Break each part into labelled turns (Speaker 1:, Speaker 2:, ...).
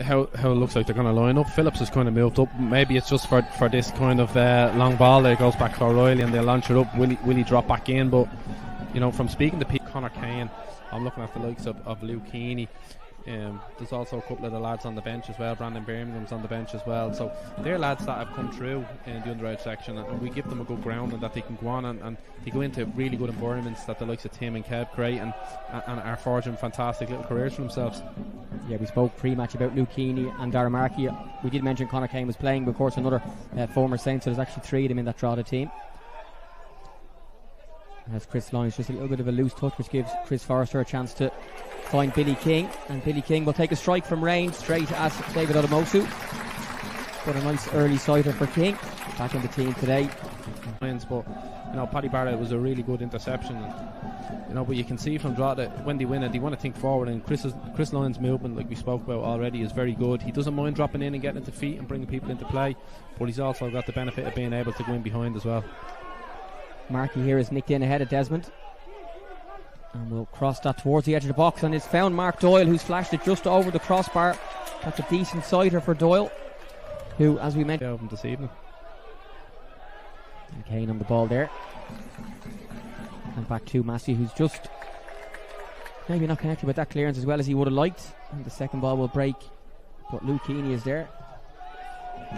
Speaker 1: How it looks like they're going to line up. Phillips has kind of moved up. Maybe it's just for this kind of long ball that goes back to O'Reilly and they'll launch it up. Will he drop back in? But you know, from speaking to Pete, Conor Kane, I'm looking at the likes of Luke Keaney. There's also a couple of the lads on the bench as well. Brandon Birmingham's on the bench as well. So they're lads that have come through in the underage section, and we give them a good ground and that they can go on and they go into really good environments that the likes of Tim and Kev create and are forging fantastic little careers for themselves.
Speaker 2: Yeah, we spoke pre-match about Luke Keaney and Darragh Markey. We did mention Conor Kane was playing, but of course another former Saint, so there's actually three of them in that Drogheda team. As Chris Lyons, just a little bit of a loose touch, which gives Chris Forrester a chance to find Billy King, and Billy King will take a strike from range straight at David Odumosu. But a nice early sighter for King, back in the team today.
Speaker 1: But you know, Paddy Barrett was a really good interception, and you know, but you can see from Drogheda when they win it, they want to think forward, and Chris Lyons' movement, like we spoke about already, is very good. He doesn't mind dropping in and getting into feet and bringing people into play, but he's also got the benefit of being able to go in behind as well.
Speaker 2: Markey here is nicked in ahead of Desmond, and we'll cross that towards the edge of the box, and it's found Mark Doyle, who's flashed it just over the crossbar. That's a decent sighter for Doyle, who, as we mentioned,
Speaker 1: this evening.
Speaker 2: And Kane on the ball there, and back to Massey, who's just maybe not connected with that clearance as well as he would have liked, and the second ball will break, but Luke Keaney is there,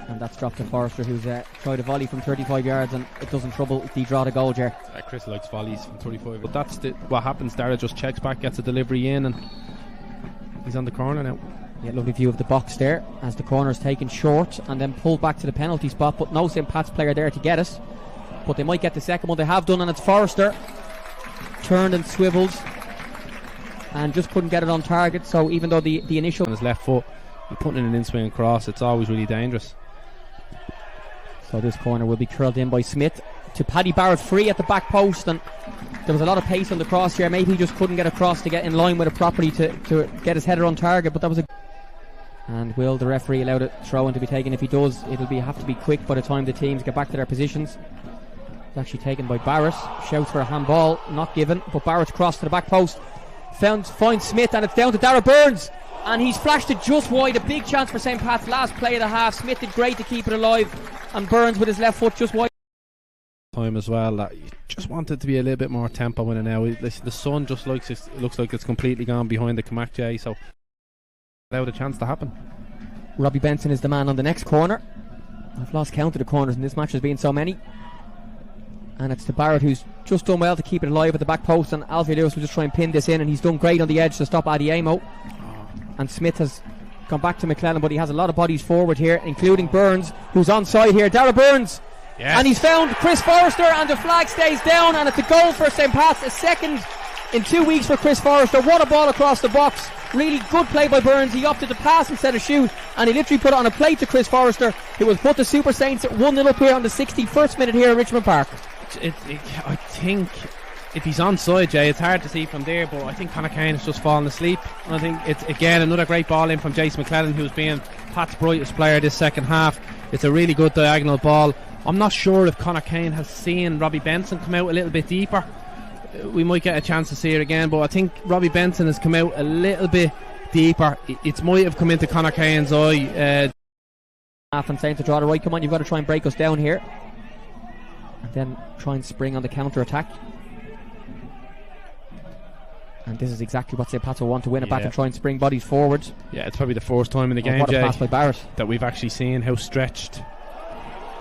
Speaker 2: and that's dropped to Forrester, who's tried a volley from 35 yards, and it doesn't trouble the Drogheda goal, Ger.
Speaker 1: Chris likes volleys from 35, but that's what happens. Dara just checks back, gets a delivery in, and he's on the corner now.
Speaker 2: Yeah, lovely view of the box there as the corner is taken short and then pulled back to the penalty spot, but no St. Pat's player there to get it, but they might get the second one. They have done, and it's Forrester turned and swivelled and just couldn't get it on target. So even though the initial
Speaker 1: on his left foot, you're putting in an in-swing cross, it's always really dangerous.
Speaker 2: So this corner will be curled in by Smith to Paddy Barrett, free at the back post, and there was a lot of pace on the cross here. Maybe he just couldn't get across to get in line with it properly to get his header on target, but that was a... And will the referee allow the throw-in to be taken? If he does, it'll have to be quick by the time the teams get back to their positions. It's actually taken by Barrett. Shouts for a handball, not given, but Barrett's cross to the back post finds Smith, and it's down to Darragh Burns, and he's flashed it just wide. A big chance for St. Pat's. Last play of the half, Smith did great to keep it alive, and Burns with his left foot just wide.
Speaker 1: Time as well, that you just wanted to be a little bit more tempo in it now. The sun just looks like it's completely gone behind the Camac J, so allowed a chance to happen.
Speaker 2: Robbie Benson is the man on the next corner. I've lost count of the corners in this match, there's been so many, and it's to Barrett, who's just done well to keep it alive at the back post, and Alfie Lewis will just try and pin this in, and he's done great on the edge to stop Adiemo. And Smith has gone back to McClellan, but he has a lot of bodies forward here, including Burns, who's onside here. Darragh Burns, yes. And he's found Chris Forrester, and the flag stays down, and it's a goal for St. Pat's, a second in 2 weeks for Chris Forrester. What a ball across the box. Really good play by Burns. He opted to pass instead of shoot, and he literally put it on a plate to Chris Forrester, who will put the Super Saints at 1-0 up here on the 61st minute here at Richmond Park.
Speaker 1: I think if he's onside, Jay, it's hard to see from there, but I think Conor Kane has just fallen asleep. And I think it's again another great ball in from Jason McClellan, who's been Pat's brightest player this second half. It's a really good diagonal ball. I'm not sure if Conor Kane has seen Robbie Benson come out a little bit deeper. We might get a chance to see it again, but I think Robbie Benson has come out a little bit deeper. It might have come into Conor Kane's eye.
Speaker 2: Half and saying to Drogheda, right, come on, you've got to try and break us down here, and then try and spring on the counter attack. And this is exactly what St. Pat's will want, to win it back and try and spring bodies forward. Yeah,
Speaker 1: it's probably the first time in the game,
Speaker 2: what a
Speaker 1: Jay,
Speaker 2: pass by Barrett,
Speaker 1: that we've actually seen how stretched.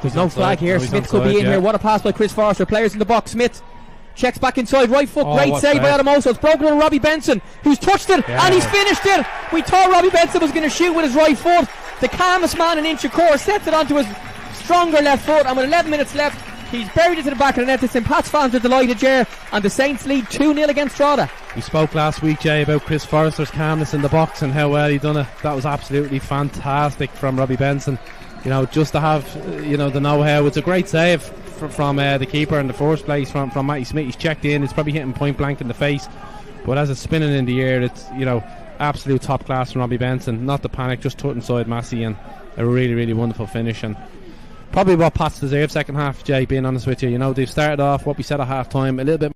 Speaker 2: There's no flag here. Smith could be in here. What a pass by Chris Forrester. Players in the box. Smith checks back inside, right foot, great save by Odumosu. It's broken on Robbie Benson, who's touched it, and he's finished it. We thought Robbie Benson was going to shoot with his right foot. The calmest man in Inchicore sets it onto his stronger left foot, and with 11 minutes left, he's buried it to the back of the net. The St. Pat's fans are delighted, Ger, and the Saints lead 2-0 against Drogheda.
Speaker 1: We spoke last week, Jay, about Chris Forrester's calmness in the box and how well he done it. That was absolutely fantastic from Robbie Benson. You know, just to have, you know, the know-how. It's a great save from the keeper in the first place from Matty Smith. He's checked in, it's probably hitting point blank in the face, but as it's spinning in the air, it's, you know, absolute top class from Robbie Benson. Not to panic, just tuck inside Massey, and a really, really wonderful finish, and probably what Pats deserve second half, Jay, being honest with you. You know, they've started off what we said at half time, a little bit